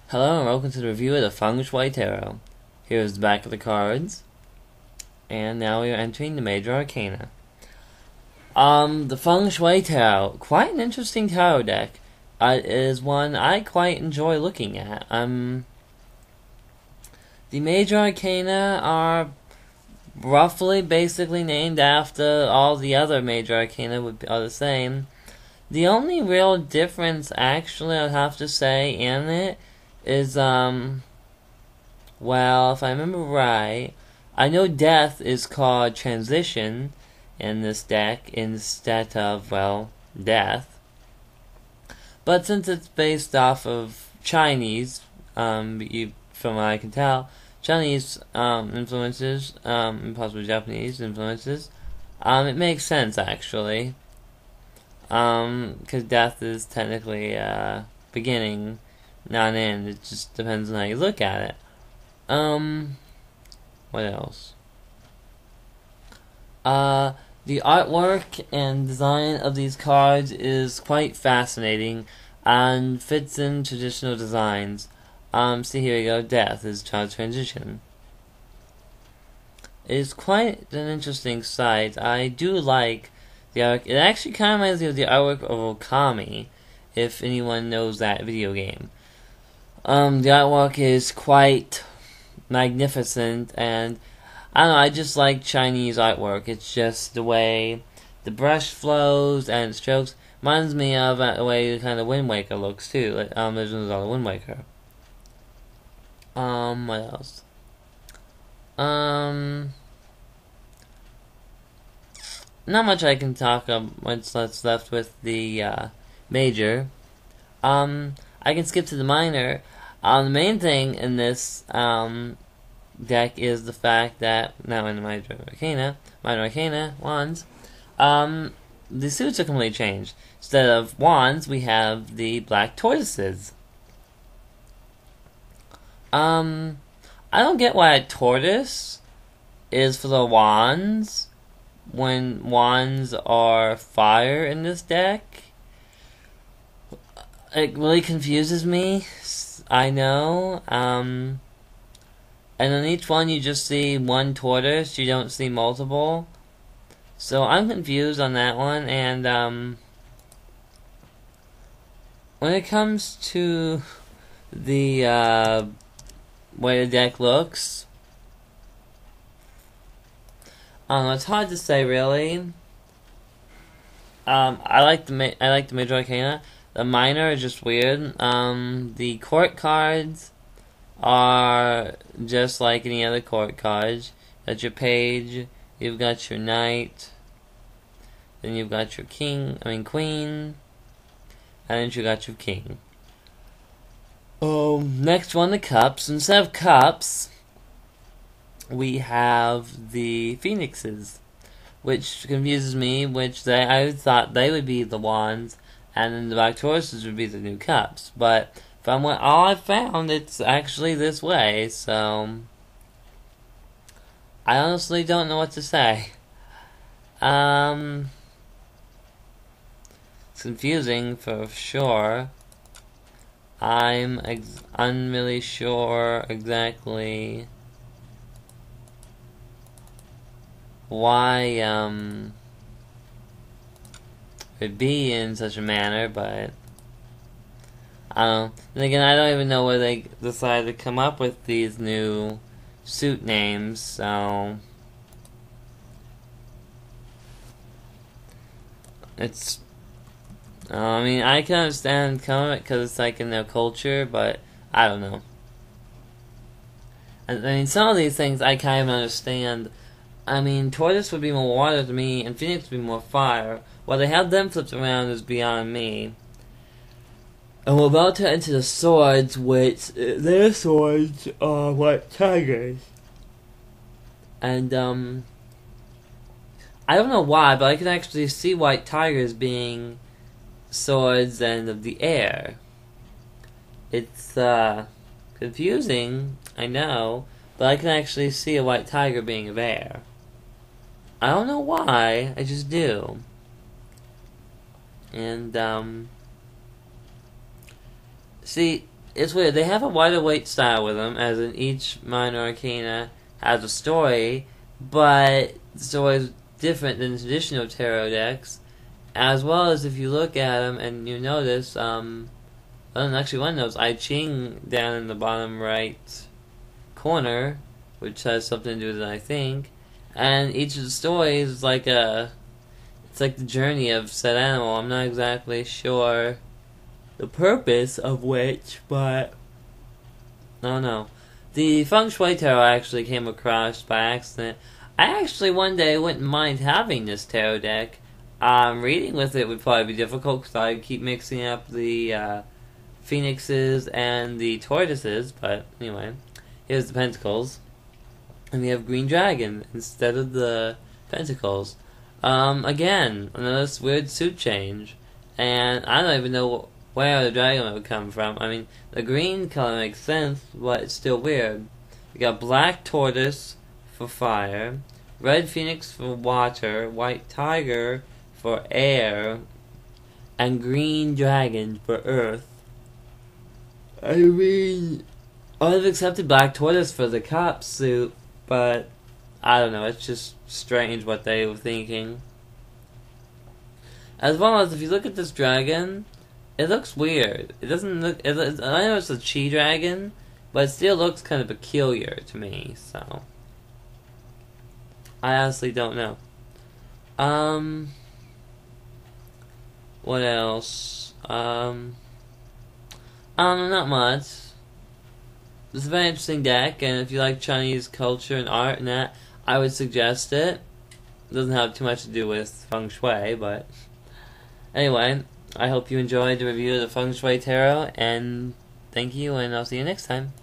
Hello and welcome to the review of the Feng Shui Tarot. Here's the back of the cards. And now we are entering the Major Arcana. The Feng Shui Tarot, quite an interesting tarot deck. It is one I quite enjoy looking at. The Major Arcana are roughly basically named after all the other Major Arcana are the same. The only real difference, actually, I'd have to say, in it is, well, if I remember right, I know death is called transition in this deck instead of, well, death. But since it's based off of Chinese, from what I can tell, Chinese influences, and possibly Japanese influences, it makes sense, actually. Because death is technically beginning, not end. It just depends on how you look at it. What else? The artwork and design of these cards is quite fascinating and fits in traditional designs. See, here we go. Death is child transition. It is quite an interesting sight. I do like the artwork. It actually kind of reminds me of the artwork of Okami, if anyone knows that video game. The artwork is quite magnificent, and I don't know, I just like Chinese artwork. It's just the way the brush flows and strokes reminds me of the way kind of Wind Waker looks too. Like Legend of Zelda Wind Waker. What else? Not much I can talk about. What's left with the major. I can skip to the minor. The main thing in this deck is the fact that now in the minor arcana wands, the suits are completely changed. Instead of wands, we have the black tortoises. I don't get why a tortoise is for the wands when wands are fire in this deck. It really confuses me. I know. And on each one you just see one tortoise. You don't see multiple. So I'm confused on that one. And when it comes to the way the deck looks, it's hard to say really. I like the Major Arcana. The minor is just weird. The court cards are just like any other court cards. That's your page. You've got your knight. Then you've got your queen. And then you got your king. Next one, the cups. Instead of cups, we have the phoenixes, which confuses me. I thought they would be the wands, and then the black tortoises would be the new cups. But from all I found, it's actually this way. So I honestly don't know what to say. It's confusing for sure. I'm really sure exactly why it'd be in such a manner, but I don't know. And again, I don't even know where they decided to come up with these new suit names, so it's I mean, I can understand coming because it's like in their culture, but I don't know. I mean, some of these things I kind of understand. I mean, tortoise would be more water to me, and phoenix would be more fire. Why they have them flipped around is beyond me. And we're about to enter the swords, which their swords are white tigers. And I don't know why, but I can actually see white tigers being swords and of the air. It's confusing, I know, but I can actually see a white tiger being of air. I don't know why, I just do. And see, it's weird. They have a wider weight style with them, as in each minor arcana has a story, but the story is different than traditional tarot decks. As well as if you look at them and you notice, actually one of those I Ching down in the bottom right corner, which has something to do with it, I think. And each of the stories is like it's like the journey of said animal. I'm not exactly sure the purpose of which, but I don't know. The Feng Shui tarot I actually came across by accident. I actually one day wouldn't mind having this tarot deck. Reading with it would probably be difficult because I keep mixing up the phoenixes and the tortoises, but anyway, here's the pentacles. And we have green dragon instead of the pentacles. Again, another weird suit change. And I don't even know where the dragon would come from. I mean, the green color makes sense, but it's still weird. We got black tortoise for fire, red phoenix for water, white tiger for air, and green dragon for earth. I mean, I've accepted black tortoise for the cop suit, but I don't know, it's just strange what they were thinking. As well as if you look at this dragon, it looks weird. It doesn't look... I know it's a chi dragon, but it still looks kind of peculiar to me, so... I honestly don't know. What else? Not much. It's a very interesting deck, and if you like Chinese culture and art and that, I would suggest it. It doesn't have too much to do with Feng Shui, but... Anyway, I hope you enjoyed the review of the Feng Shui Tarot, and thank you, and I'll see you next time.